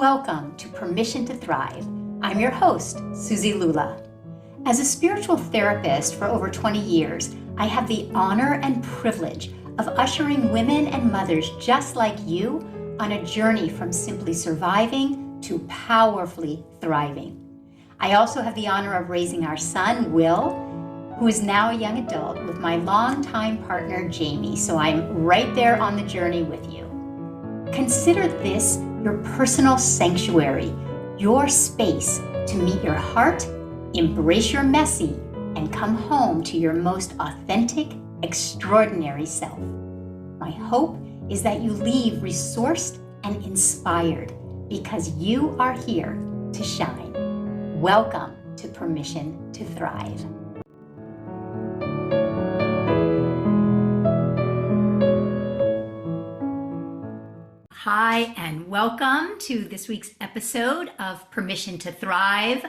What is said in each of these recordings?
Welcome to Permission to Thrive. I'm your host, Suzi Lula. As a spiritual therapist for over 20 years, I have the honor and privilege of ushering women and mothers just like you on a journey from simply surviving to powerfully thriving. I also have the honor of raising our son, Will, who is now a young adult, with my longtime partner, Jamie, so I'm right there on the journey with you. Consider this your personal sanctuary, your space to meet your heart, embrace your messy, and come home to your most authentic, extraordinary self. My hope is that you leave resourced and inspired because you are here to shine. Welcome to Permission to Thrive. Hi, and welcome to this week's episode of Permission to Thrive.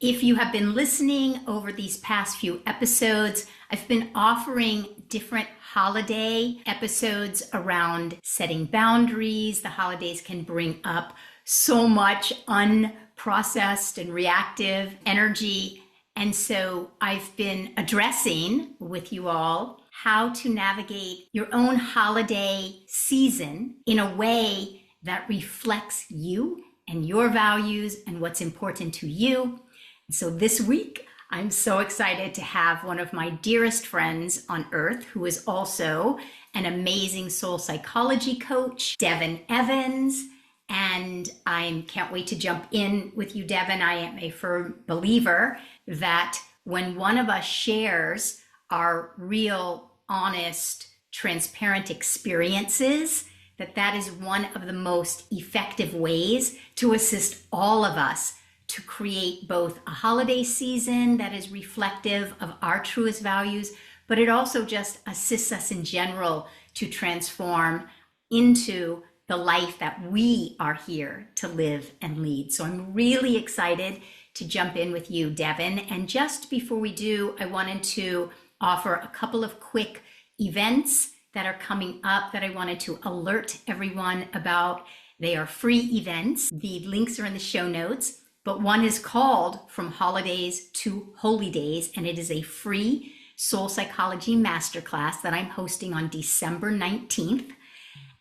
If you have been listening over these past few episodes, I've been offering different holiday episodes around setting boundaries. The holidays can bring up so much unprocessed and reactive energy. And so I've been addressing with you all how to navigate your own holiday season in a way that reflects you and your values and what's important to you. And so this week, I'm so excited to have one of my dearest friends on earth, who is also an amazing soul psychology coach, Devin Evans. And I can't wait to jump in with you, Devin. I am a firm believer that when one of us shares our real, honest, transparent experiences, that is one of the most effective ways to assist all of us to create both a holiday season that is reflective of our truest values, but it also just assists us in general to transform into the life that we are here to live and lead. So I'm really excited to jump in with you, Devin. And just before we do, I wanted to offer a couple of quick events that are coming up that I wanted to alert everyone about. They are free events. The links are in the show notes, but one is called From Holidays to Holy Days, and it is a free soul psychology masterclass that I'm hosting on December 19th.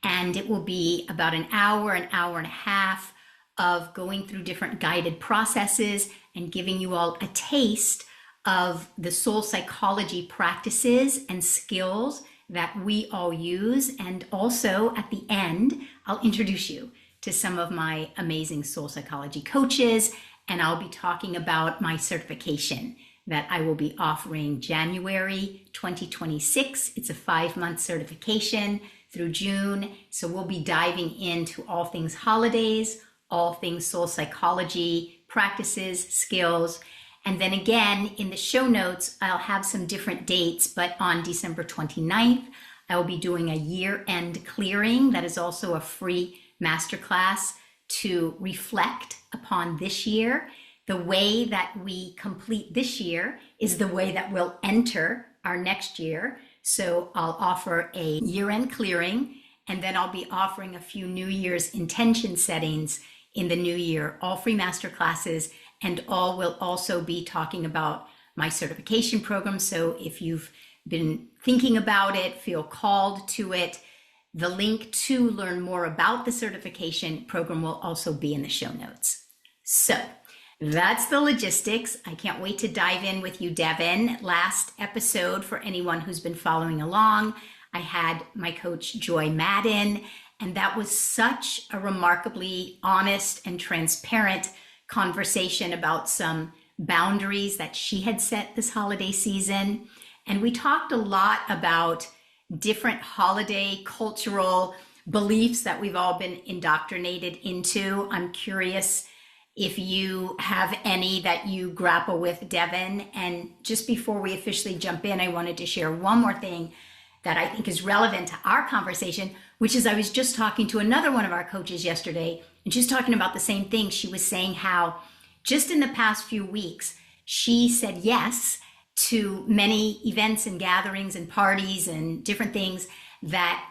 And it will be about an hour and a half of going through different guided processes and giving you all a taste of the soul psychology practices and skills that we all use. And also at the end, I'll introduce you to some of my amazing soul psychology coaches, and I'll be talking about my certification that I will be offering January 2026. It's a 5-month certification through June. So we'll be diving into all things holidays, all things soul psychology, practices, skills. And then again, in the show notes, I'll have some different dates, but on December 29th, I will be doing a year-end clearing. That is also a free masterclass to reflect upon this year. The way that we complete this year is the way that we'll enter our next year. So I'll offer a year-end clearing, and then I'll be offering a few New Year's intention settings in the new year, all free masterclasses, and all will also be talking about my certification program. So if you've been thinking about it, feel called to it, the link to learn more about the certification program will also be in the show notes. So that's the logistics. I can't wait to dive in with you, Devin. Last episode, for anyone who's been following along, I had my coach, Joy Madden, and that was such a remarkably honest and transparent conversation about some boundaries that she had set this holiday season. And we talked a lot about different holiday cultural beliefs that we've all been indoctrinated into. I'm curious if you have any that you grapple with, Devin. And just before we officially jump in, I wanted to share one more thing that I think is relevant to our conversation, which is I was just talking to another one of our coaches yesterday, and she's talking about the same thing. She was saying how just in the past few weeks, she said yes to many events and gatherings and parties and different things that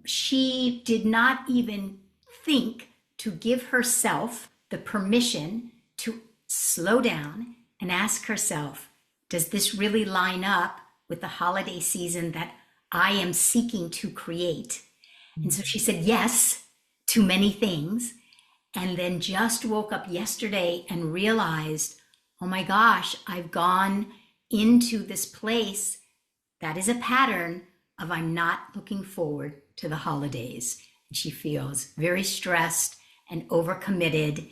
she did not even think to give herself the permission to slow down and ask herself, does this really line up with the holiday season that I am seeking to create? And so she said yes to many things, and then just woke up yesterday and realized, oh my gosh, I've gone into this place that is a pattern of I'm not looking forward to the holidays. And she feels very stressed and overcommitted.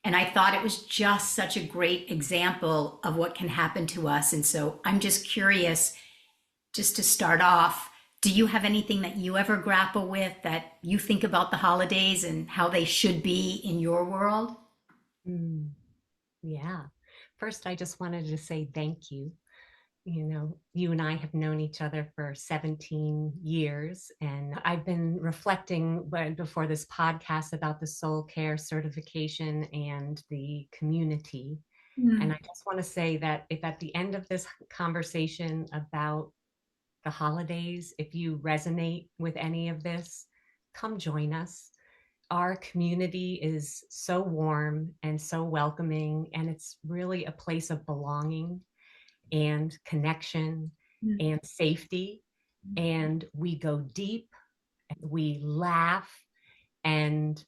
And I thought it was just such a great example of what can happen to us. And so I'm just curious, just to start off, do you have anything that you ever grapple with that you think about the holidays and how they should be in your world? Mm, yeah. First, I just wanted to say thank you. You and I have known each other for 17 years, and I've been reflecting before this podcast about the soul care certification and the community. And I Mm, just want to say that if at the end of this conversation about the holidays, if you resonate with any of this, come join us. Our community is so warm and so welcoming, and it's really a place of belonging and connection mm, and safety. And we go deep, we laugh, and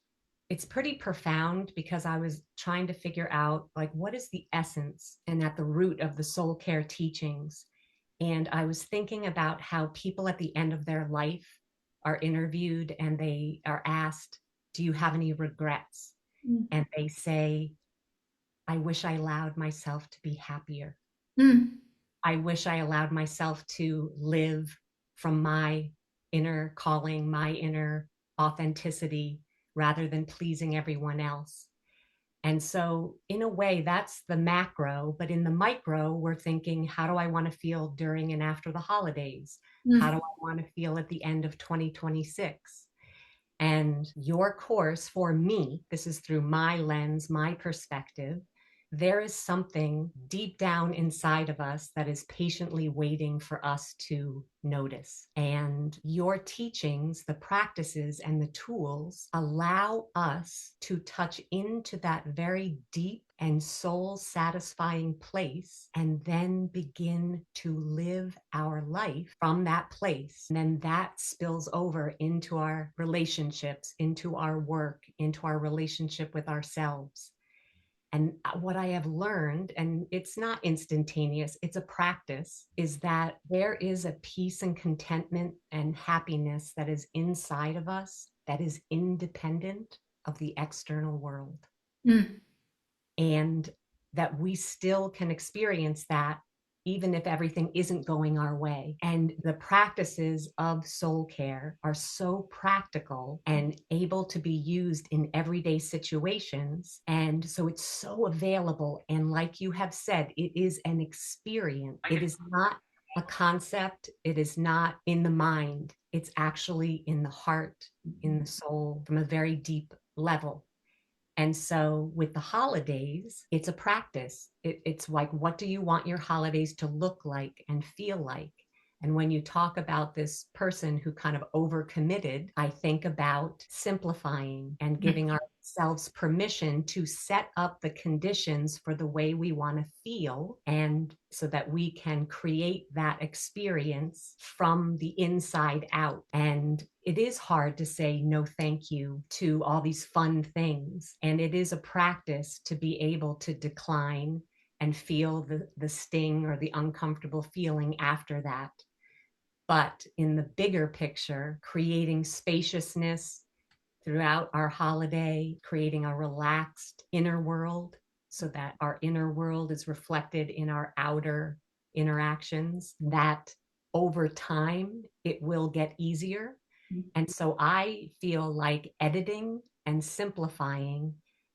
it's pretty profound because I was trying to figure out like what is the essence and at the root of the soul care teachings. And I was thinking about how people at the end of their life are interviewed and they are asked, do you have any regrets? mm, And they say, I wish I allowed myself to be happier. mm, I wish I allowed myself to live from my inner calling, my inner authenticity, rather than pleasing everyone else. And so, in a way, that's the macro. But in the micro, we're thinking, how do I want to feel during and after the holidays? How do mm, I want to feel at the end of 2026? And your course for me, this is through my lens, my perspective. There is something deep down inside of us that is patiently waiting for us to notice. And your teachings, the practices, and the tools allow us to touch into that very deep and soul satisfying place and then begin to live our life from that place. And then that spills over into our relationships, into our work, into our relationship with ourselves. And what I have learned, and it's not instantaneous, it's a practice, is that there is a peace and contentment and happiness that is inside of us that is independent of the external world, mm, and that we still can experience that even if everything isn't going our way. And the practices of soul care are so practical and able to be used in everyday situations. And so it's so available. And like you have said, it is an experience. It is not a concept, it is not in the mind. It's actually in the heart, in the soul, from a very deep level. And so with the holidays, it's a practice. It's like, what do you want your holidays to look like and feel like? And when you talk about this person who kind of overcommitted, I think about simplifying and mm, giving ourselves permission to set up the conditions for the way we want to feel, and so that we can create that experience from the inside out. And it is hard to say no thank you to all these fun things. And it is a practice to be able to decline and feel the sting or the uncomfortable feeling after that. But in the bigger picture, creating spaciousness throughout our holiday, creating a relaxed inner world so that our inner world is reflected in our outer interactions, that over time it will get easier. And so I feel like editing and simplifying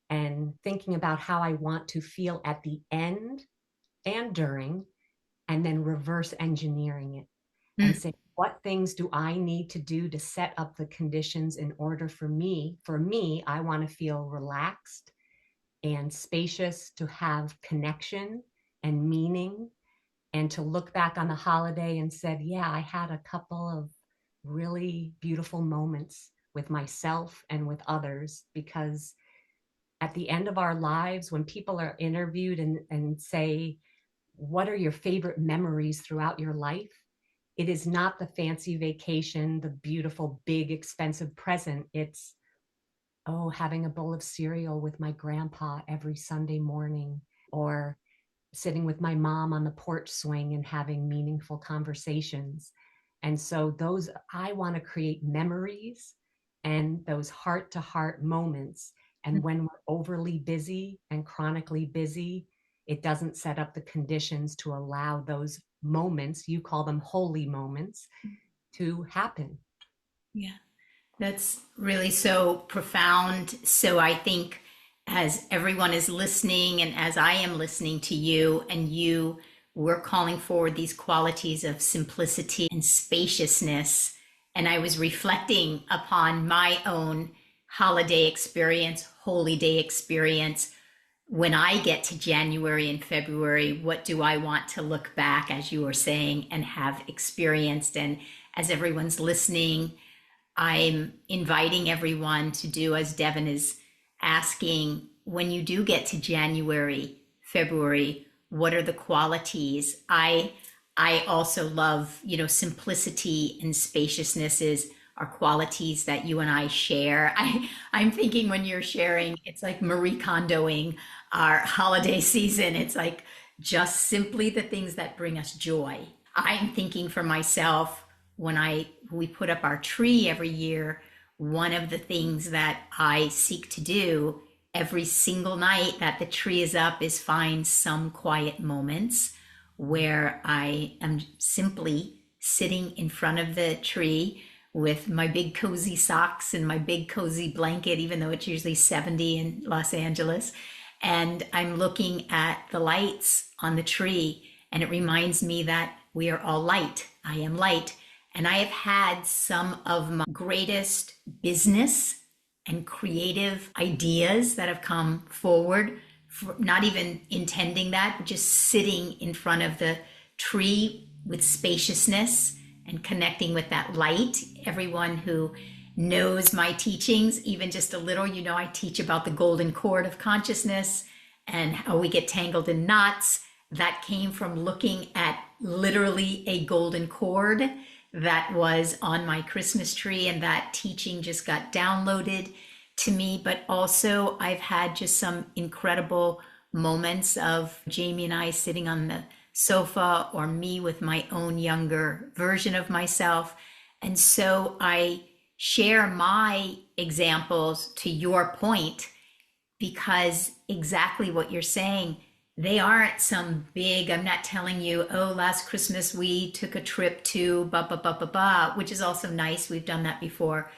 and thinking about how I want to feel at the end and during, and then reverse engineering it and mm, say, what things do I need to do to set up the conditions in order for me? For me, I want to feel relaxed and spacious, to have connection and meaning, and to look back on the holiday and said, yeah, I had a couple of really beautiful moments with myself and with others, because at the end of our lives, when people are interviewed and say, what are your favorite memories throughout your life? It is not the fancy vacation, the beautiful, big, expensive present. It's, oh, having a bowl of cereal with my grandpa every Sunday morning, or sitting with my mom on the porch swing and having meaningful conversations. And so those, I want to create memories and those heart to heart moments. And when we're overly busy and chronically busy, it doesn't set up the conditions to allow those moments, you call them holy moments, to happen. Yeah. That's really so profound. So I think as everyone is listening and as I am listening to you and you were calling forward these qualities of simplicity and spaciousness, and I was reflecting upon my own holiday experience, holy day experience. When I get to January and February, what do I want to look back, as you were saying, and have experienced? And as everyone's listening, I'm inviting everyone to do as Devin is asking, when you do get to January, February, what are the qualities? I also love, simplicity and spaciousness are qualities that you and I share. I'm thinking when you're sharing, it's like Marie Kondoing our holiday season. It's like just simply the things that bring us joy. I'm thinking for myself, when we put up our tree every year, one of the things that I seek to do every single night that the tree is up is find some quiet moments where I am simply sitting in front of the tree with my big cozy socks and my big cozy blanket, even though it's usually 70 in Los Angeles. And I'm looking at the lights on the tree, and it reminds me that we are all light. I am light. And I have had some of my greatest business and creative ideas that have come forward, not even intending that, but just sitting in front of the tree with spaciousness and connecting with that light. Everyone who knows my teachings, even just a little, I teach about the golden cord of consciousness and how we get tangled in knots. That came from looking at literally a golden cord that was on my Christmas tree, and that teaching just got downloaded to me. But also, I've had just some incredible moments of Jamie and I sitting on the sofa, or me with my own younger version of myself. And so I share my examples to your point, because exactly what you're saying, they aren't some big, I'm not telling you, oh, last Christmas we took a trip to ba ba ba ba ba, which is also nice. We've done that before.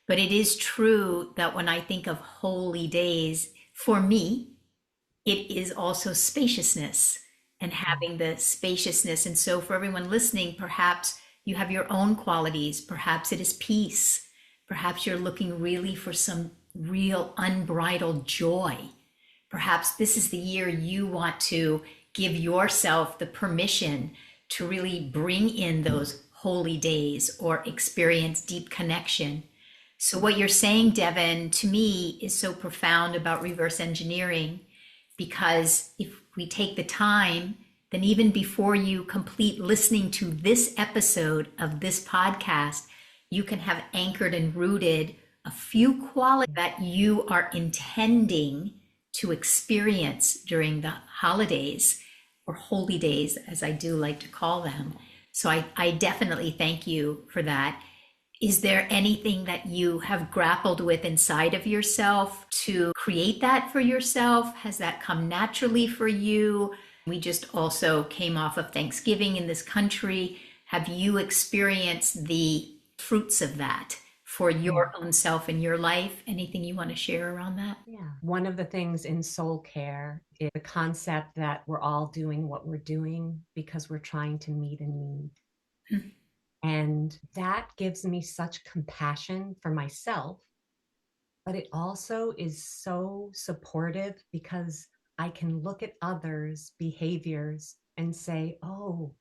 But it is true that when I think of holy days, for me, it is also spaciousness and having the spaciousness. And so for everyone listening, perhaps you have your own qualities. Perhaps it is peace. Perhaps you're looking really for some real unbridled joy. Perhaps this is the year you want to give yourself the permission to really bring in those holy days or experience deep connection. So, what you're saying, Devin, to me is so profound about reverse engineering, because if we take the time, then even before you complete listening to this episode of this podcast, you can have anchored and rooted a few qualities that you are intending to experience during the holidays, or holy days, as I do like to call them. So I definitely thank you for that. Is there anything that you have grappled with inside of yourself to create that for yourself? Has that come naturally for you? We just also came off of Thanksgiving in this country. Have you experienced the fruits of that for Yeah. your own self in your life? Anything you want to share around that? Yeah. One of the things in soul care is the concept that we're all doing what we're doing because we're trying to meet a need. And that gives me such compassion for myself, but it also is so supportive because I can look at others' behaviors and say, oh,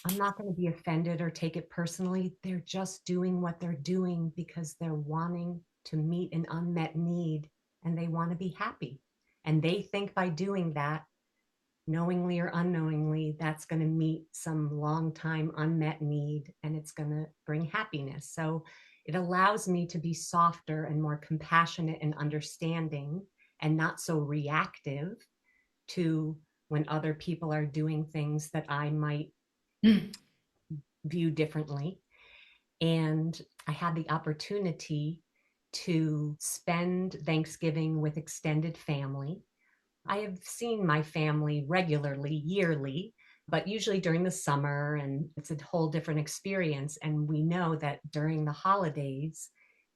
I'm not going to be offended or take it personally. They're just doing what they're doing because they're wanting to meet an unmet need and they want to be happy. And they think by doing that, knowingly or unknowingly, that's going to meet some long time unmet need and it's going to bring happiness. So it allows me to be softer and more compassionate and understanding and not so reactive to when other people are doing things that I might Mm. view differently. And I had the opportunity to spend Thanksgiving with extended family. I have seen my family regularly, yearly, but usually during the summer, and it's a whole different experience. And we know that during the holidays,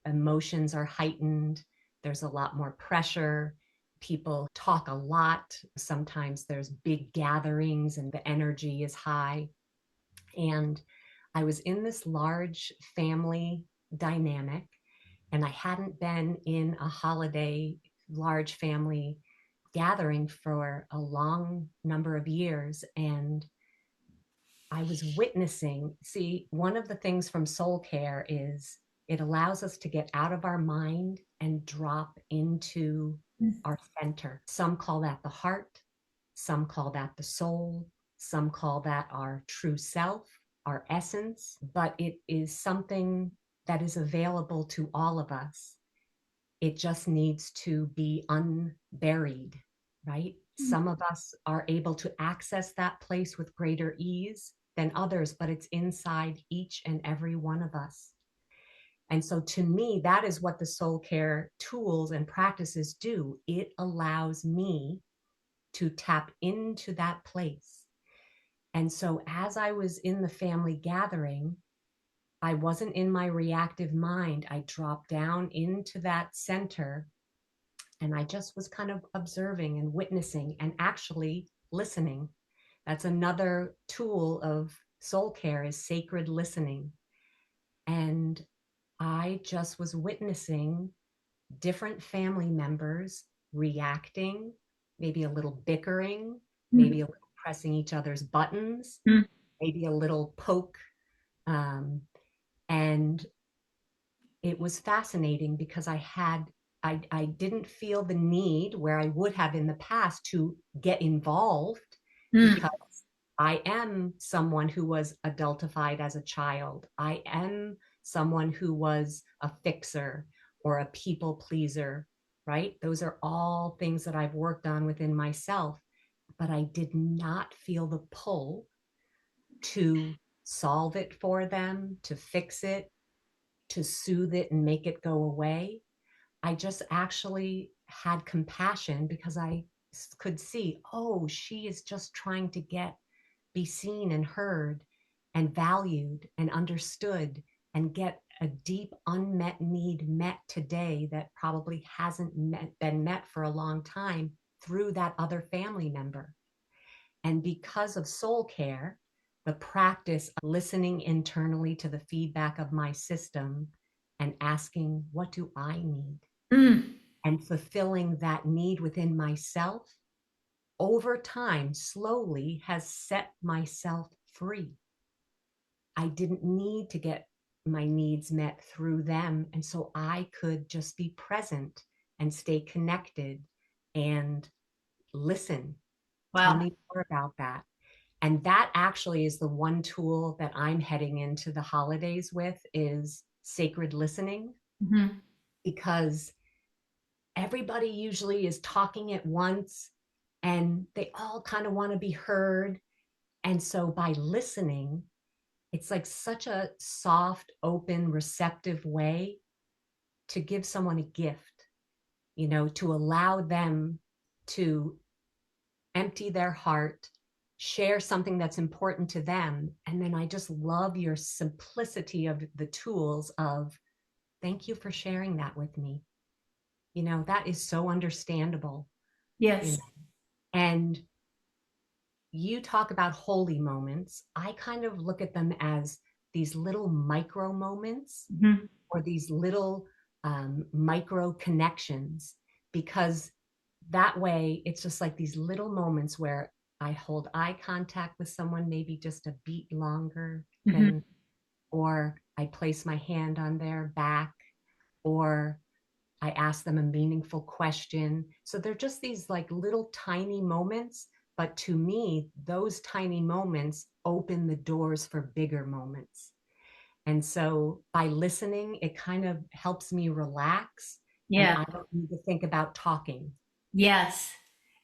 emotions are heightened, there's a lot more pressure. People talk a lot. Sometimes there's big gatherings and the energy is high. And I was in this large family dynamic, and I hadn't been in a holiday large family gathering for a long number of years. And I was witnessing. See, one of the things from soul care is it allows us to get out of our mind and drop into our center. Some call that the heart, some call that the soul, some call that our true self, our essence, but it is something that is available to all of us. It just needs to be unburied, right? Some of us are able to access that place with greater ease than others, but it's inside each and every one of us. And so to me, that is what the soul care tools and practices do. It allows me to tap into that place. And so as I was in the family gathering, I wasn't in my reactive mind. I dropped down into that center and I just was kind of observing and witnessing and actually listening. That's another tool of soul care is sacred listening. And I just was witnessing different family members reacting, maybe a little bickering, maybe a little pressing each other's buttons, Mm. maybe a little poke. Um, and it was fascinating because I didn't feel the need where I would have in the past to get involved Mm. because I am someone who was adultified as a child. I am someone who was a fixer or a people pleaser, right? Those are all things that I've worked on within myself, but I did not feel the pull to solve it for them, to fix it, to soothe it and make it go away. I just actually had compassion because I could see, oh, she is just trying to be seen and heard and valued and understood and get a deep unmet need met today that probably hasn't been met for a long time through that other family member. And because of soul care, the practice of listening internally to the feedback of my system and asking, what do I need? Mm. And fulfilling that need within myself over time, slowly has set myself free. I didn't need to get my needs met through them. And so I could just be present and stay connected and listen. Tell Wow. me more about that. And that actually is the one tool that I'm heading into the holidays with is sacred listening, Mhm. because everybody usually is talking at once and they all kind of want to be heard. And so by listening, it's like such a soft, open, receptive way to give someone a gift, to allow them to empty their heart, share something that's important to them. And then I just love your simplicity of the tools of thank you for sharing that with me. That is so understandable, you know. Yes. And you talk about holy moments. I kind of look at them as these little micro moments Mhm. or these little micro connections, because that way it's just like these little moments where I hold eye contact with someone maybe just a beat longer Mhm. than, or I place my hand on their back, or I ask them a meaningful question. So they're just these like little tiny moments. But to me, those tiny moments open the doors for bigger moments. And so by listening, it kind of helps me relax and Yeah. I don't need to think about talking. Yes.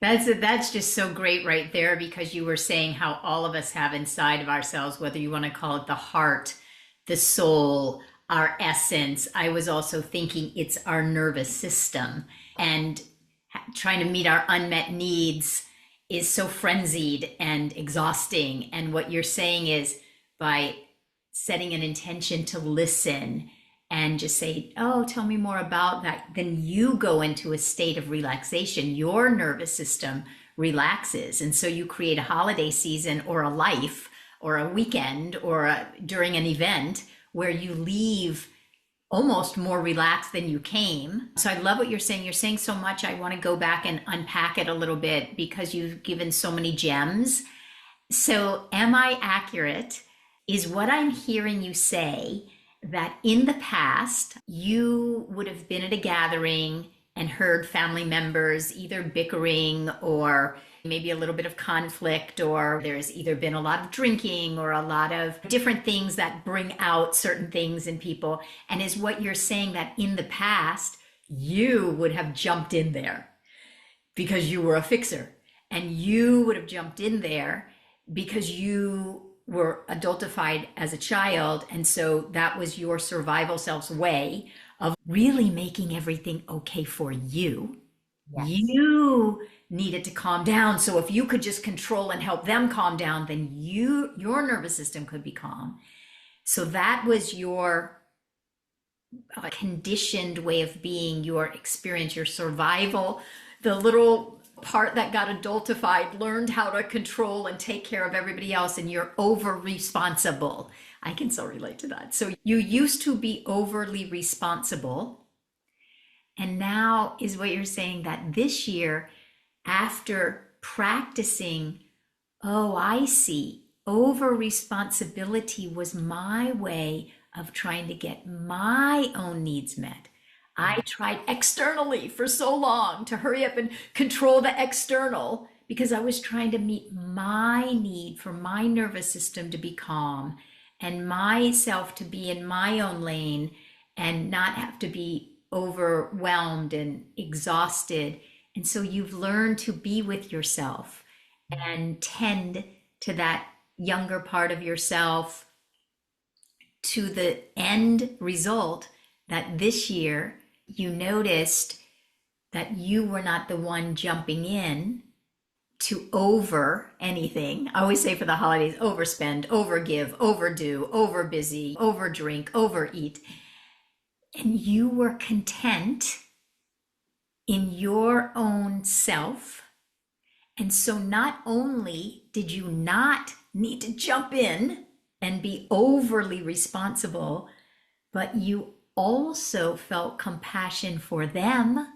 That's just so great right there because you were saying how all of us have inside of ourselves, whether you want to call it the heart, the soul, our essence. I was also thinking it's our nervous system and trying to meet our unmet needs is so frenzied and exhausting. And what you're saying is by setting an intention to listen and just say, oh, tell me more about that, then you go into a state of relaxation. Your nervous system relaxes. And so you create a holiday season or a life or a weekend or during an event where you leave almost more relaxed than you came. So I love what you're saying. You're saying so much. I want to go back and unpack it a little bit because you've given so many gems. So, am I accurate? Is what I'm hearing you say that in the past, you would have been at a gathering and heard family members either bickering or maybe a little bit of conflict, or there's either been a lot of drinking or a lot of different things that bring out certain things in people? And is what you're saying that in the past, you would have jumped in there because you were a fixer and you would have jumped in there because you were adultified as a child. And so that was your survival self's way of really making everything okay for you. Yes. You needed to calm down. So if you could just control and help them calm down, then your nervous system could be calm. So that was your conditioned way of being, your experience, your survival. The little part that got adultified learned how to control and take care of everybody else, and you're over responsible. I can so relate to that. So you used to be overly responsible, and now is what you're saying that this year, after practicing, oh, I see, over responsibility was my way of trying to get my own needs met. I tried externally for so long to hurry up and control the external because I was trying to meet my need for my nervous system to be calm and myself to be in my own lane and not have to be overwhelmed and exhausted. And so you've learned to be with yourself and tend to that younger part of yourself to the end result that this year you noticed that you were not the one jumping in to over anything. I always say for the holidays, overspend, overgive, overdo, overbusy, overdrink, overeat. And you were content in your own self. And so not only did you not need to jump in and be overly responsible, but you also felt compassion for them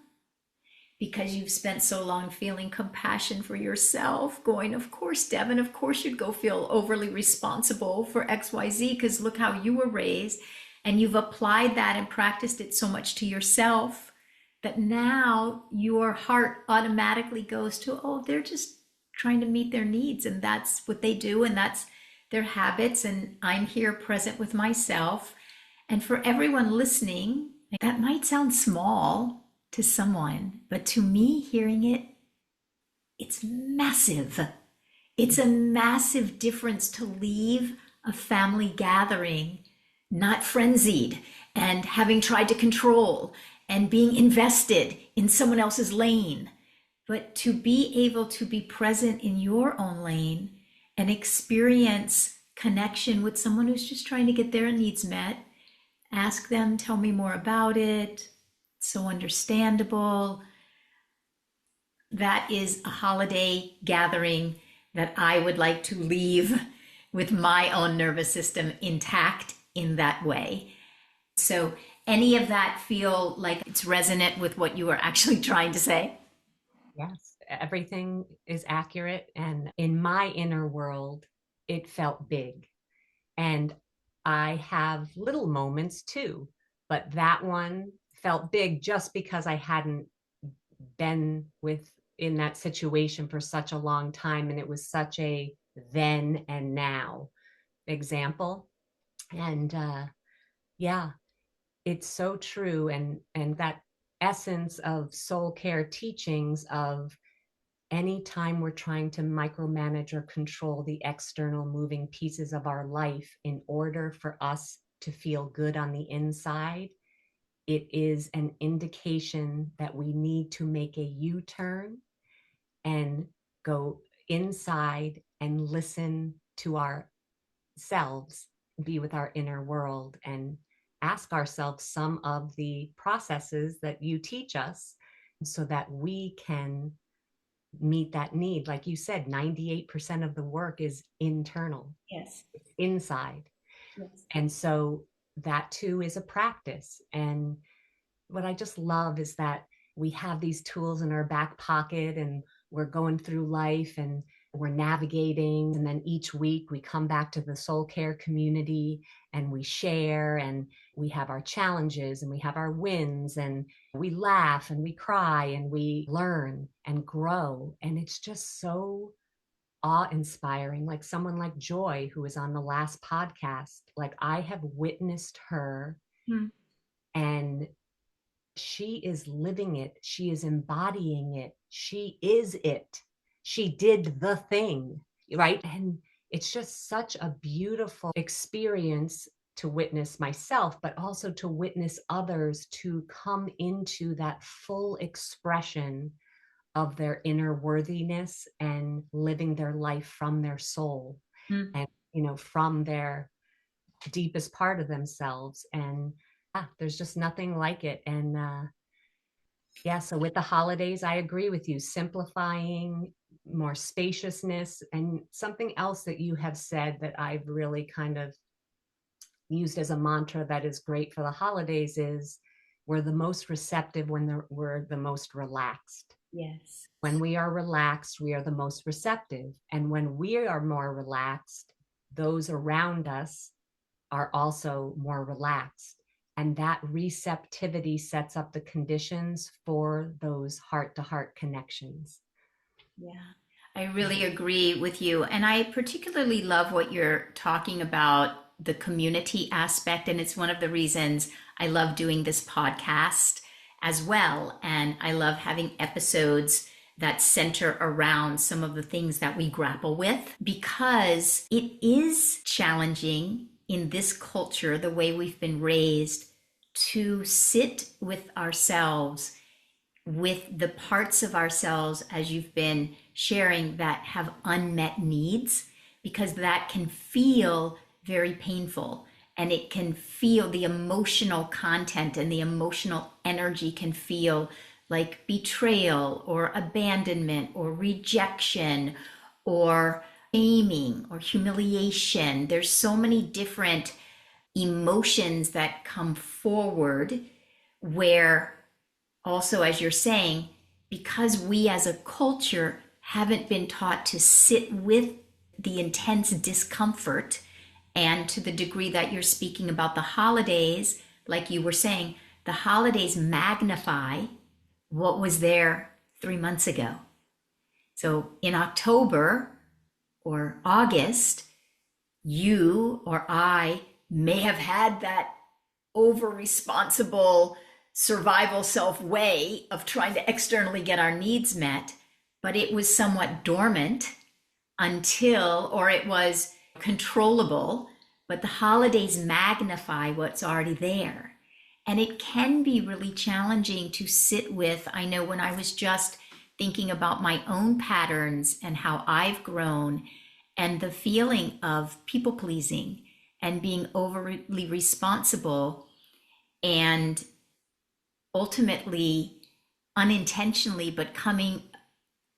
because you've spent so long feeling compassion for yourself, going, of course, Devin, of course you'd go feel overly responsible for XYZ because look how you were raised. And you've applied that and practiced it so much to yourself that now your heart automatically goes to, oh, they're just trying to meet their needs. And that's what they do. And that's their habits. And I'm here present with myself. And for everyone listening, that might sound small to someone, but to me, hearing it, it's massive. It's a massive difference to leave a family gathering not frenzied and having tried to control and being invested in someone else's lane, but to be able to be present in your own lane and experience connection with someone who's just trying to get their needs met. Ask them, tell me more about it. So understandable. That is a holiday gathering that I would like to leave with my own nervous system intact in that way. So, any of that feel like it's resonant with what you were actually trying to say? Yes. everything is accurate. And in my inner world, it felt big. And I have little moments too, but that one felt big just because I hadn't been with in that situation for such a long time. And it was such a then and now example. And yeah, it's so true. And that essence of soul care teachings of anytime we're trying to micromanage or control the external moving pieces of our life in order for us to feel good on the inside, it is an indication that we need to make a U-turn and go inside and listen to ourselves, be with our inner world, and ask ourselves some of the processes that you teach us so that we can meet that need. Like you said, 98% of the work is internal, Yes. it's inside. Yes. And so that too is a practice. And what I just love is that we have these tools in our back pocket and we're going through life and we're navigating. And then each week we come back to the soul care community and we share and we have our challenges and we have our wins and we laugh and we cry and we learn and grow. And it's just so awe-inspiring. Like someone like Joy, who was on the last podcast, like I have witnessed her Hmm. and she is living it. She is embodying it. She is it. She did the thing, right? And it's just such a beautiful experience to witness myself, but also to witness others to come into that full expression of their inner worthiness and living their life from their soul Hmm. and, from their deepest part of themselves. And there's just nothing like it. And yeah, so with the holidays, I agree with you, simplifying, more spaciousness, and something else that you have said that I've really kind of used as a mantra that is great for the holidays is we're the most receptive when we're the most relaxed. Yes. When we are relaxed, we are the most receptive. And when we are more relaxed, those around us are also more relaxed. And that receptivity sets up the conditions for those heart to heart connections. Yeah, I really agree with you. And I particularly love what you're talking about, the community aspect. And it's one of the reasons I love doing this podcast as well. And I love having episodes that center around some of the things that we grapple with because it is challenging in this culture, the way we've been raised, to sit with ourselves, with the parts of ourselves, as you've been sharing, that have unmet needs, because that can feel very painful and it can feel the emotional content and the emotional energy can feel like betrayal or abandonment or rejection or shaming or humiliation. There's so many different emotions that come forward where also, as you're saying, because we as a culture haven't been taught to sit with the intense discomfort, and to the degree that you're speaking about the holidays, like you were saying, the holidays magnify what was there 3 months ago. So in October or August, you or I may have had that over responsible survival self way of trying to externally get our needs met, but it was somewhat dormant until, or it was controllable, but the holidays magnify what's already there. And it can be really challenging to sit with. I know when I was just thinking about my own patterns and how I've grown and the feeling of people pleasing and being overly responsible and ultimately unintentionally, but coming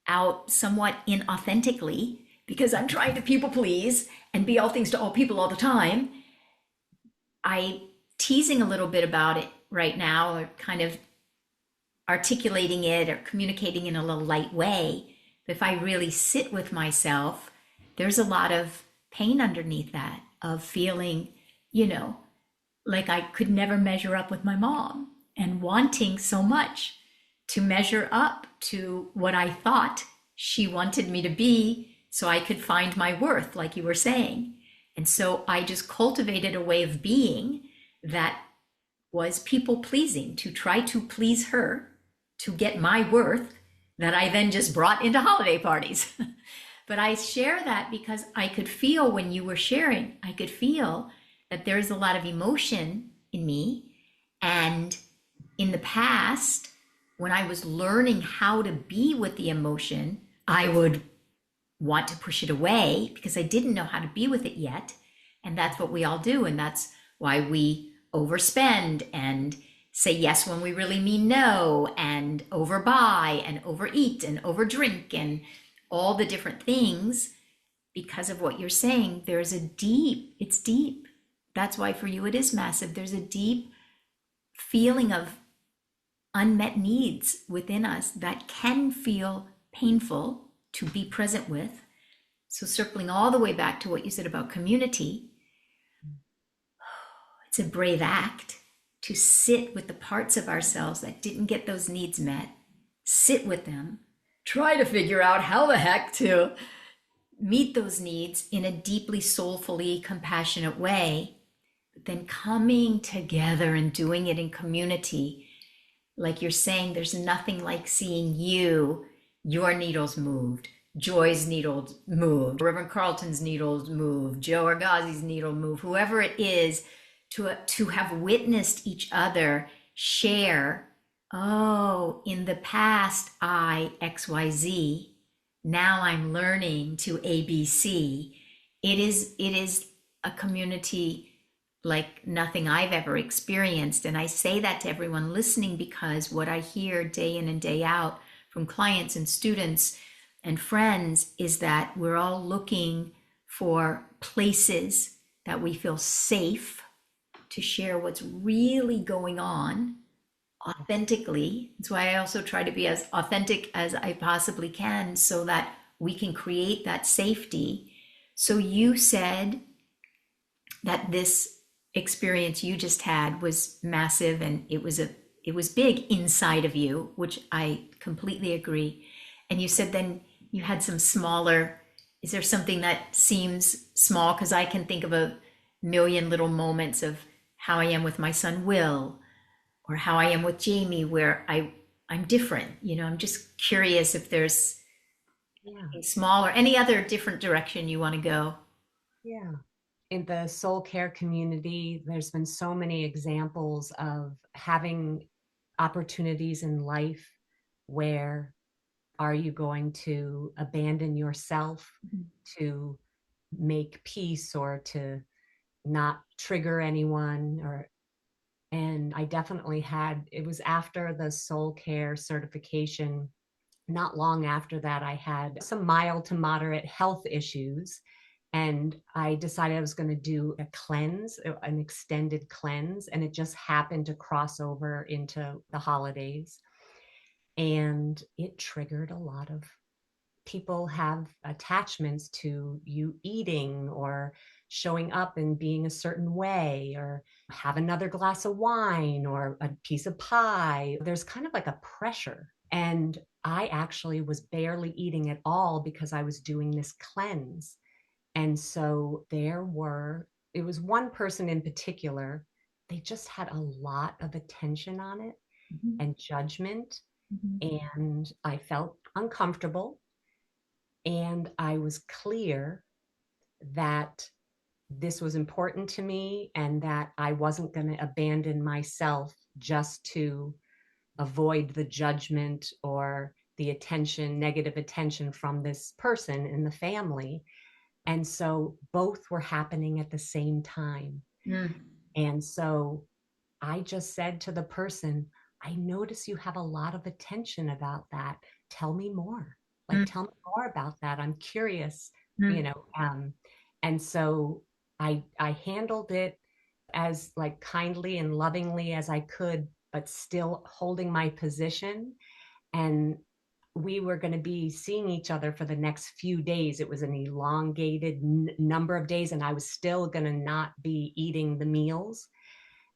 out somewhat inauthentically because I'm trying to people please and be all things to all people all the time. I teasing a little bit about it right now, or kind of articulating it or communicating in a little light way. But if I really sit with myself, there's a lot of pain underneath that of feeling, you know, like I could never measure up with my mom and wanting so much to measure up to what I thought she wanted me to be so I could find my worth, like you were saying. And so I just cultivated a way of being that was people pleasing to try to please her to get my worth that I then just brought into holiday parties. But I share that because I could feel when you were sharing, I could feel that there's a lot of emotion in me. And in the past, when I was learning how to be with the emotion, I would want to push it away because I didn't know how to be with it yet. And that's what we all do. And that's why we overspend and say yes when we really mean no, and overbuy and overeat and overdrink and all the different things because of what you're saying. There's a deep, it's deep. That's why for you it is massive. There's a deep feeling of unmet needs within us that can feel painful to be present with. So, circling all the way back to what you said about community, it's a brave act to sit with the parts of ourselves that didn't get those needs met, sit with them, try to figure out how the heck to meet those needs in a deeply soulfully compassionate way, but then coming together and doing it in community. Like you're saying, there's nothing like seeing your needles moved, Joy's needles moved, Reverend Carlton's needles moved, Joe Argazzi's needle moved, whoever it is, to have witnessed each other share, oh, in the past I XYZ, now I'm learning to ABC. It is a community like nothing I've ever experienced. And I say that to everyone listening because what I hear day in and day out from clients and students and friends is that we're all looking for places that we feel safe to share what's really going on authentically. That's why I also try to be as authentic as I possibly can so that we can create that safety. So you said that this experience you just had was massive and it was big inside of you, which I completely agree. And you said then you had some smaller, is there something that seems small? Because I can think of a million little moments of how I am with my son Will or how I am with Jamie where I'm different. I'm just curious if there's Yeah. a small or any other different direction you want to go. Yeah. In the soul care community, there's been so many examples of having opportunities in life where are you going to abandon yourself to make peace or to not trigger anyone or and I definitely had it was after the soul care certification. Not long after that, I had some mild to moderate health issues. And I decided I was going to do a cleanse, an extended cleanse. And it just happened to cross over into the holidays. And it triggered a lot of people have attachments to you eating or showing up and being a certain way or have another glass of wine or a piece of pie. There's kind of like a pressure. And I actually was barely eating at all because I was doing this cleanse. And so it was one person in particular, they just had a lot of attention on it Mhm, and judgment. mhm, And I felt uncomfortable. And I was clear that this was important to me and that I wasn't going to abandon myself just to avoid the judgment or the attention, negative attention from this person in the family. And so both were happening at the same time. mm, And so I just said to the person, I notice you have a lot of attention about that. Tell me more. Like, mm, tell me more about that. I'm curious, you mm, know. And so I handled it as like kindly and lovingly as I could, but still holding my position. And we were going to be seeing each other for the next few days. It was an elongated number of days, and I was still going to not be eating the meals.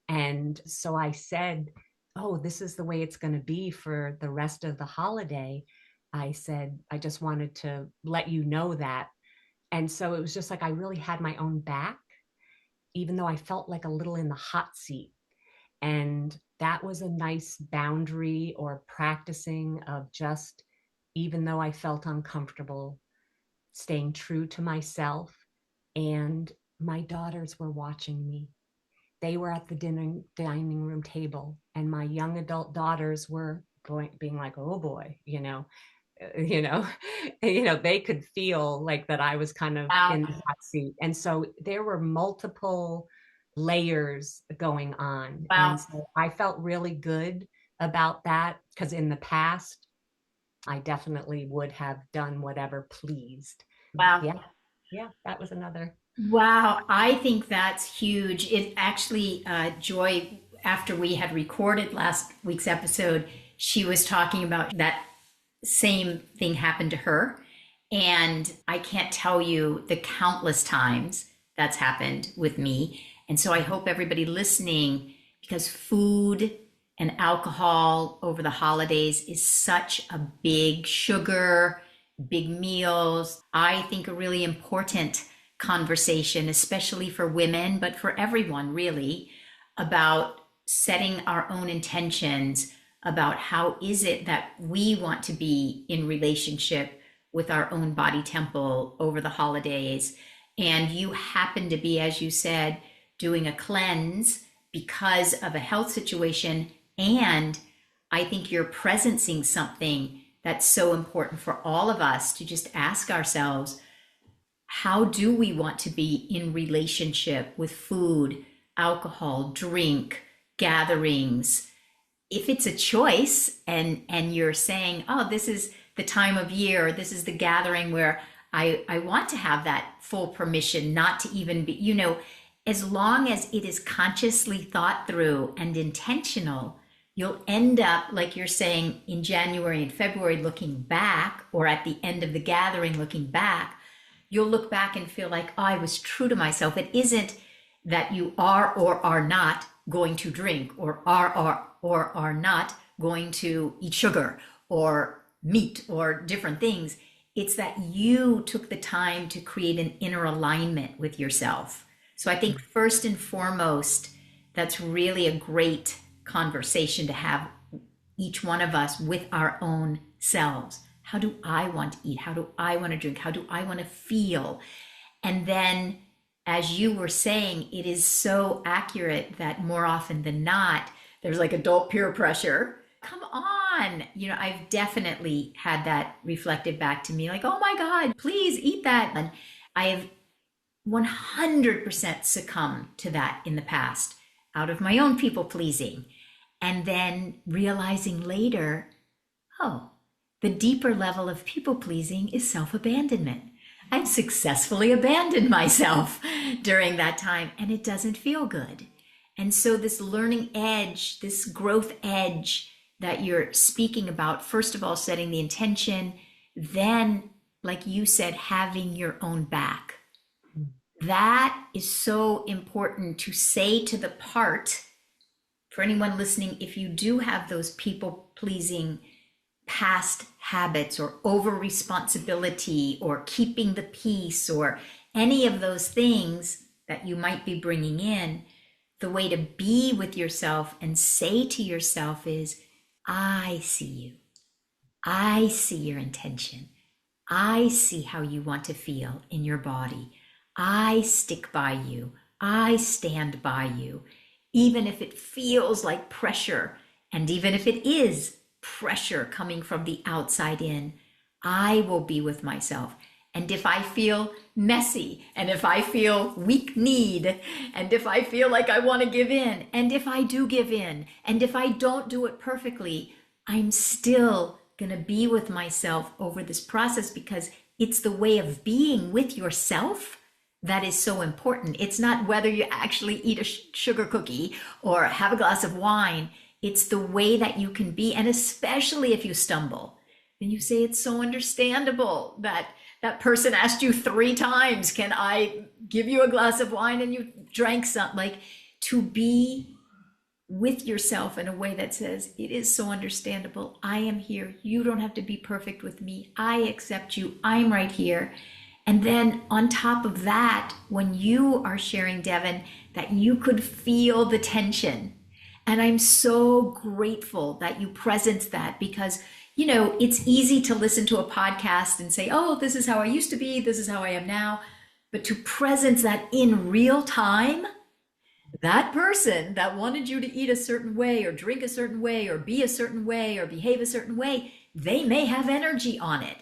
And so I said, oh, this is the way it's going to be for the rest of the holiday. I said, I just wanted to let you know that. And so it was just like I really had my own back, even though I felt like a little in the hot seat. And that was a nice boundary or practicing of just, even though I felt uncomfortable, staying true to myself. And my daughters were watching me. They were at the dining room table, and my young adult daughters were being like, oh boy, you know, they could feel like that I was kind of Wow. in the hot seat. And so there were multiple layers going on. Wow. And so I felt really good about that, because in the past, I definitely would have done whatever pleased. Wow. Yeah. Yeah. That was another. Wow, I think that's huge. It actually, Joy, after we had recorded last week's episode, she was talking about that same thing happened to her. And I can't tell you the countless times that's happened with me. And so I hope everybody listening, because food and alcohol over the holidays is such a big sugar, big meals, I think a really important conversation, especially for women, but for everyone really, about setting our own intentions about how is it that we want to be in relationship with our own body temple over the holidays. And you happen to be, as you said, doing a cleanse because of a health situation. And I think you're presencing something that's so important for all of us to just ask ourselves, how do we want to be in relationship with food, alcohol, drink, gatherings? If it's a choice and you're saying, oh, this is the time of year, this is the gathering where I want to have that full permission not to even be, as long as it is consciously thought through and intentional, you'll end up, like you're saying, in January and February looking back, or at the end of the gathering looking back, you'll look back and feel like, oh, I was true to myself. It isn't that you are or are not going to drink, or are not going to eat sugar or meat or different things. It's that you took the time to create an inner alignment with yourself. So I think first and foremost, that's really a great conversation to have, each one of us, with our own selves. How do I want to eat? How do I want to drink? How do I want to feel? And then, as you were saying, it is so accurate that more often than not, there's like adult peer pressure. Come on. I've definitely had that reflected back to me, like, oh my God, please eat that. And I have 100% succumbed to that in the past, out of my own people pleasing. And then realizing later, oh, the deeper level of people pleasing is self abandonment. I've successfully abandoned myself during that time, and it doesn't feel good. And so, this learning edge, this growth edge that you're speaking about, first of all, setting the intention, then, like you said, having your own back. That is so important to say to the part, for anyone listening, if you do have those people pleasing past habits, or over responsibility, or keeping the peace, or any of those things that you might be bringing in, the way to be with yourself and say to yourself is, I see you. I see your intention. I see how you want to feel in your body. I stick by you. I stand by you. Even if it feels like pressure, and even if it is pressure coming from the outside in, I will be with myself. And if I feel messy, and if I feel weak-kneed, and if I feel like I want to give in, and if I do give in, and if I don't do it perfectly, I'm still going to be with myself over this process, because it's the way of being with yourself that is so important. It's not whether you actually eat a sugar cookie or have a glass of wine. It's the way that you can be. And especially if you stumble, then you say, it's so understandable that that person asked you 3 times, can I give you a glass of wine? And you drank some. Like, to be with yourself in a way that says, it is so understandable. I am here. You don't have to be perfect with me. I accept you. I'm right here. And then on top of that, when you are sharing, Devin, that you could feel the tension. And I'm so grateful that you presence that, because, it's easy to listen to a podcast and say, oh, this is how I used to be. This is how I am now. But to presence that in real time, that person that wanted you to eat a certain way or drink a certain way or be a certain way or behave a certain way, they may have energy on it.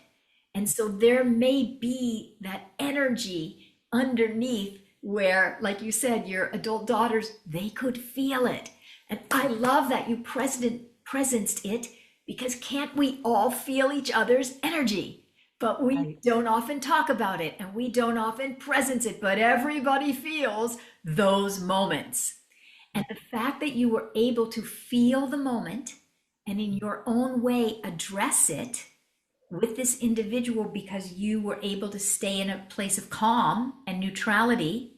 And so there may be that energy underneath where, like you said, your adult daughters, they could feel it. And I love that you presenced it, because can't we all feel each other's energy? But we Right. don't often talk about it and we don't often presence it, but everybody feels those moments. And the fact that you were able to feel the moment and in your own way address it with this individual, because you were able to stay in a place of calm and neutrality,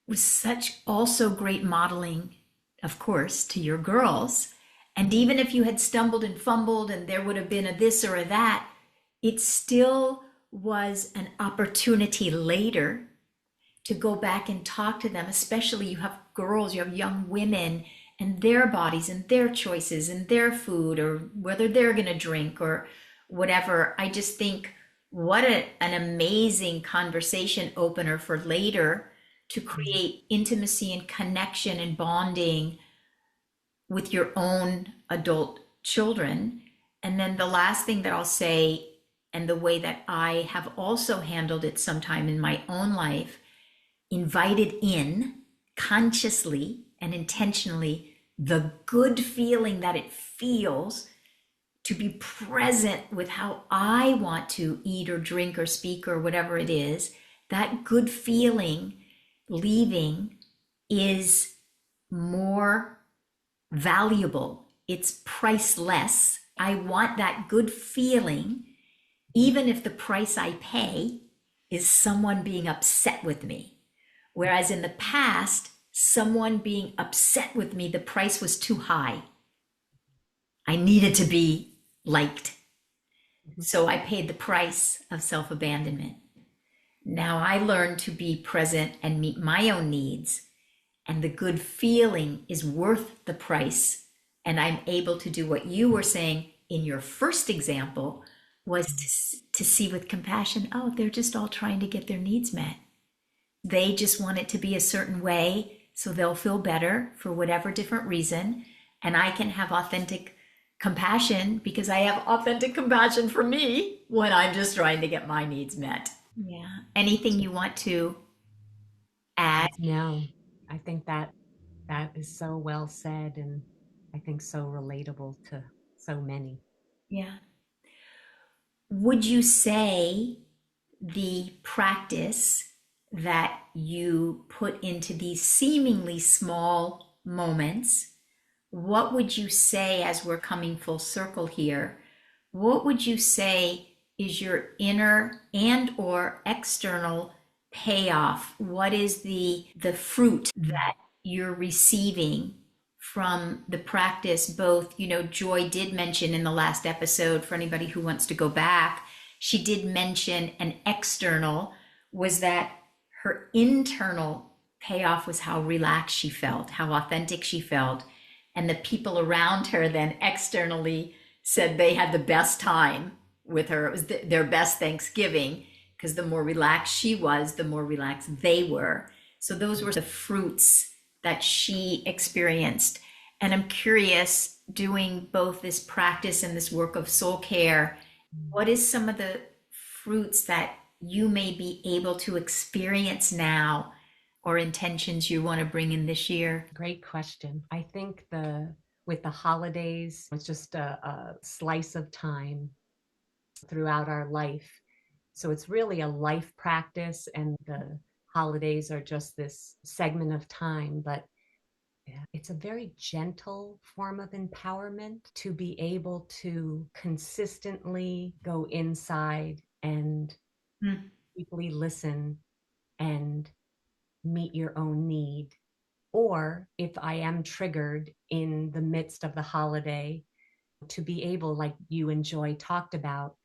was such also great modeling, of course, to your girls. And even if you had stumbled and fumbled and there would have been a this or a that, it still was an opportunity later to go back and talk to them, especially you have girls, you have young women and their bodies and their choices and their food, or whether they're going to drink or whatever. I just think what an amazing conversation opener for later, to create intimacy and connection and bonding with your own adult children. And then the last thing that I'll say, and the way that I have also handled it sometime in my own life, invited in consciously and intentionally the good feeling that it feels to be present with how I want to eat or drink or speak or whatever it is. That good feeling leaving is more valuable. It's priceless. I want that good feeling, even if the price I pay is someone being upset with me. Whereas in the past, someone being upset with me, the price was too high. I needed to be liked. Mhm. So I paid the price of self abandonment. Now I learn to be present and meet my own needs, and the good feeling is worth the price. And I'm able to do what you were saying in your first example, was to see with compassion, oh, they're just all trying to get their needs met. They just want it to be a certain way so they'll feel better for whatever different reason. And I can have authentic compassion because I have authentic compassion for me when I'm just trying to get my needs met. Yeah. Anything you want to add? No, I think that is so well said, and I think so relatable to so many. Yeah. Would you say the practice that you put into these seemingly small moments, what would you say, as we're coming full circle here, what would you say is your inner and or external payoff? What is the fruit that you're receiving from the practice? Both, Joy did mention in the last episode, for anybody who wants to go back, she did mention an external was that her internal payoff was how relaxed she felt, how authentic she felt. And the people around her then externally said they had the best time with her. It was their best Thanksgiving, because the more relaxed she was, the more relaxed they were. So those were the fruits that she experienced. And I'm curious, doing both this practice and this work of soul care, what is some of the fruits that you may be able to experience now, or intentions you want to bring in this year? Great question. I think the with the holidays, it's just a slice of time throughout our life. So it's really a life practice, and the holidays are just this segment of time. But Yeah. It's a very gentle form of empowerment to be able to consistently go inside and Mm. deeply listen and meet your own need. Or if I am triggered in the midst of the holiday, to be able, like you and Joy talked about,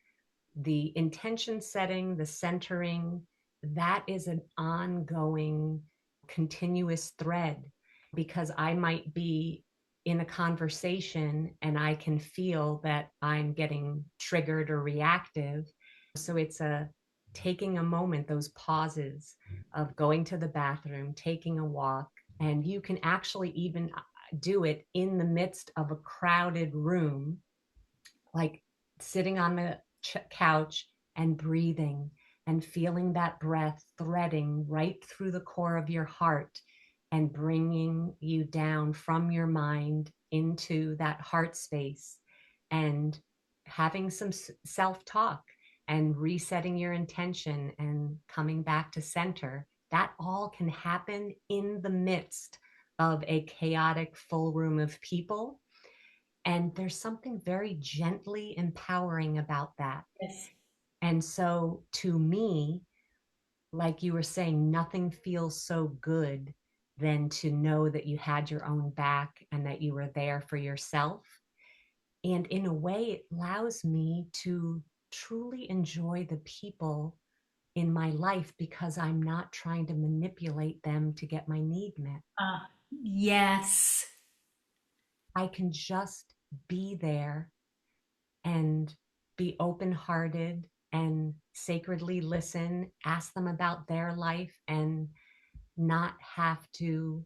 the intention setting, the centering, that is an ongoing, continuous thread because I might be in a conversation and I can feel that I'm getting triggered or reactive. So it's a taking a moment, those pauses of going to the bathroom, taking a walk, and you can actually even do it in the midst of a crowded room, like sitting on the couch and breathing and feeling that breath threading right through the core of your heart and bringing you down from your mind into that heart space and having some self talk and resetting your intention and coming back to center. That all can happen in the midst of a chaotic full room of people, and there's something very gently empowering about that. Yes. And so to me, like you were saying, nothing feels so good than to know that you had your own back and that you were there for yourself. And in a way, it allows me to truly enjoy the people in my life because I'm not trying to manipulate them to get my need met. Yes. I can just be there and be open hearted and sacredly listen, ask them about their life, and not have to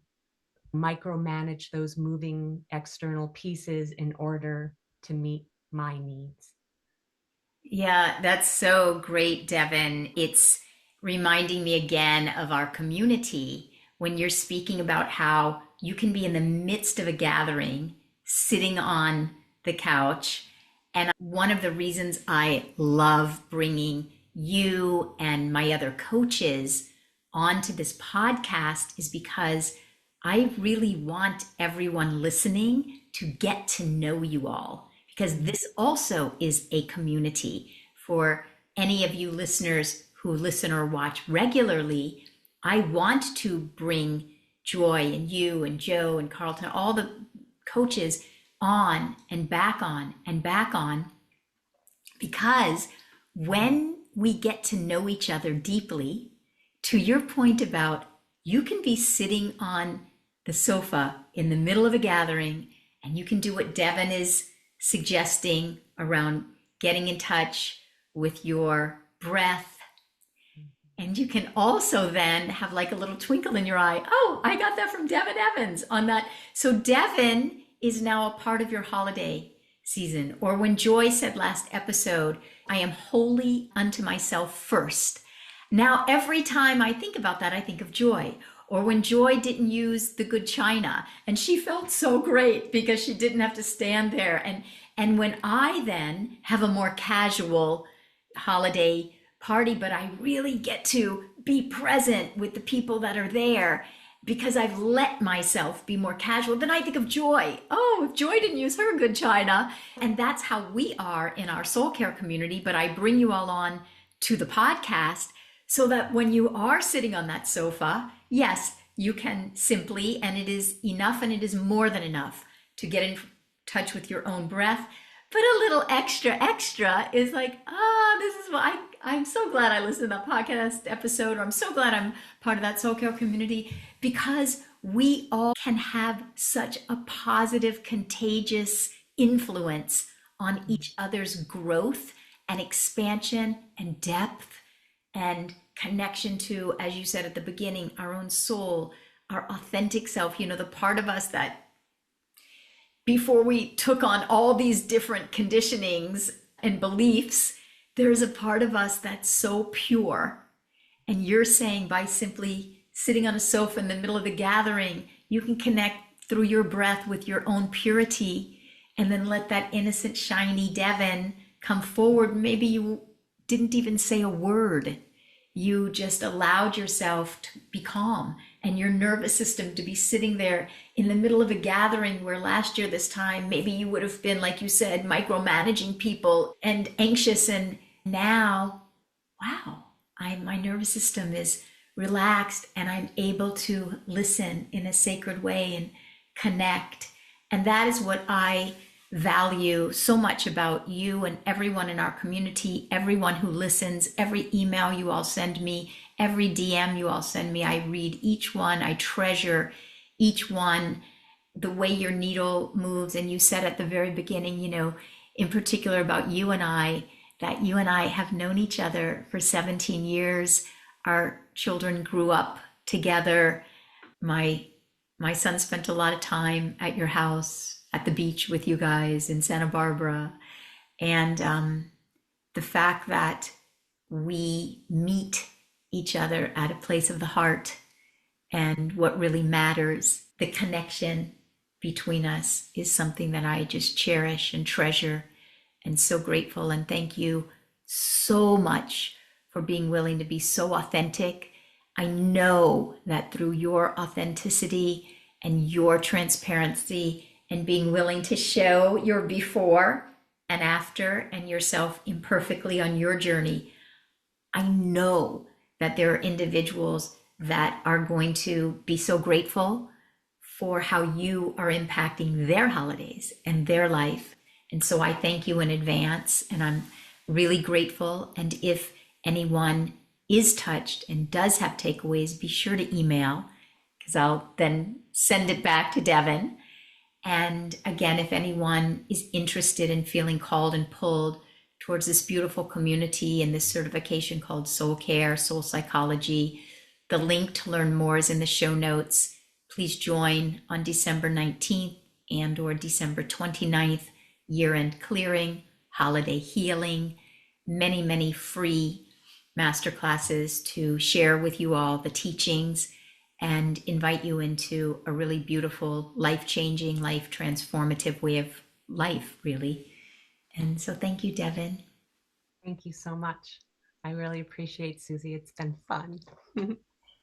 micromanage those moving external pieces in order to meet my needs. Yeah, that's so great, Devin. It's reminding me again of our community when you're speaking about how you can be in the midst of a gathering, sitting on the couch. And one of the reasons I love bringing you and my other coaches onto this podcast is because I really want everyone listening to get to know you all, because this also is a community. For any of you listeners who listen or watch regularly, I want to bring Joy and you and Joe and Carlton, all the coaches on and back on and back on, because when we get to know each other deeply, to your point about you can be sitting on the sofa in the middle of a gathering and you can do what Devin is suggesting around getting in touch with your breath. And you can also then have like a little twinkle in your eye. Oh, I got that from Devin Evans on that. So Devin is now a part of your holiday season. Or when Joy said last episode, I am wholly unto myself first. Now, every time I think about that, I think of Joy. Or when Joy didn't use the good china and she felt so great because she didn't have to stand there. And when I then have a more casual holiday party, but I really get to be present with the people that are there because I've let myself be more casual, then I think of Joy. Oh, if Joy didn't use her good china. And that's how we are in our soul care community. But I bring you all on to the podcast so that when you are sitting on that sofa, yes, you can simply, and it is enough and it is more than enough to get in touch with your own breath. But a little extra is like, this is what I'm so glad I listened to that podcast episode, or I'm so glad I'm part of that soul care community, because we all can have such a positive, contagious influence on each other's growth and expansion and depth and connection to, as you said at the beginning, our own soul, our authentic self, the part of us that before we took on all these different conditionings and beliefs, there's a part of us that's so pure. And you're saying by simply sitting on a sofa in the middle of the gathering, you can connect through your breath with your own purity and then let that innocent, shiny Devin come forward. Maybe you didn't even say a word. You just allowed yourself to be calm and your nervous system to be sitting there in the middle of a gathering where last year this time maybe you would have been, like you said, micromanaging people and anxious, and now, wow, my nervous system is relaxed and I'm able to listen in a sacred way and connect. And that is what I value so much about you and everyone in our community, everyone who listens, every email you all send me, every DM you all send me. I read each one, I treasure each one, the way your needle moves. And you said at the very beginning, in particular about you and I, that you and I have known each other for 17 years. Our children grew up together. My son spent a lot of time at your house, at the beach with you guys in Santa Barbara. And the fact that we meet each other at a place of the heart and what really matters, the connection between us, is something that I just cherish and treasure and so grateful. And thank you so much for being willing to be so authentic. I know that through your authenticity and your transparency and being willing to show your before and after and yourself imperfectly on your journey, I know that there are individuals that are going to be so grateful for how you are impacting their holidays and their life. And so I thank you in advance, and I'm really grateful. And if anyone is touched and does have takeaways, be sure to email, because I'll then send it back to Devin. And again, if anyone is interested in feeling called and pulled towards this beautiful community and this certification called Soul Care, Soul Psychology, the link to learn more is in the show notes. Please join on December 19th and or December 29th, year-end clearing, holiday healing, many, many free masterclasses to share with you all the teachings and invite you into a really beautiful, life-changing, life-transformative way of life, really. And so thank you, Devin. Thank you so much. I really appreciate, Suzi. It's been fun.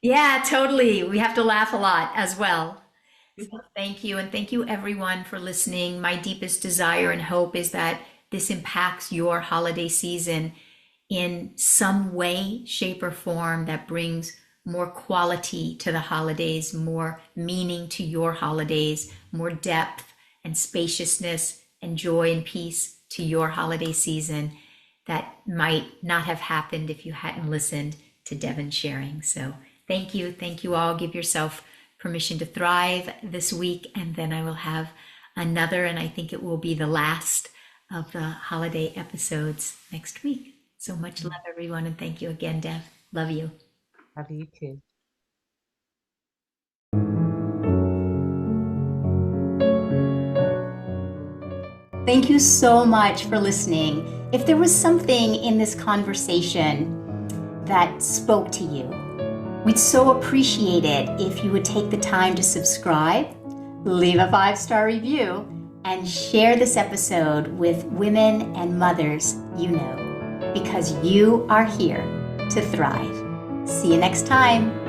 Yeah, totally. We have to laugh a lot as well. So thank you. And thank you, everyone, for listening. My deepest desire and hope is that this impacts your holiday season in some way, shape, or form that brings more quality to the holidays, more meaning to your holidays, more depth and spaciousness and joy and peace to your holiday season that might not have happened if you hadn't listened to Devin sharing. So thank you. Thank you all. Give yourself permission to thrive this week, and then I will have another, and I think it will be the last of the holiday episodes next week. So much love, everyone, and thank you again, Dev. Love you. Love you too. Thank you so much for listening. If there was something in this conversation that spoke to you, we'd so appreciate it if you would take the time to subscribe, leave a 5-star review, and share this episode with women and mothers you know, because you are here to thrive. See you next time.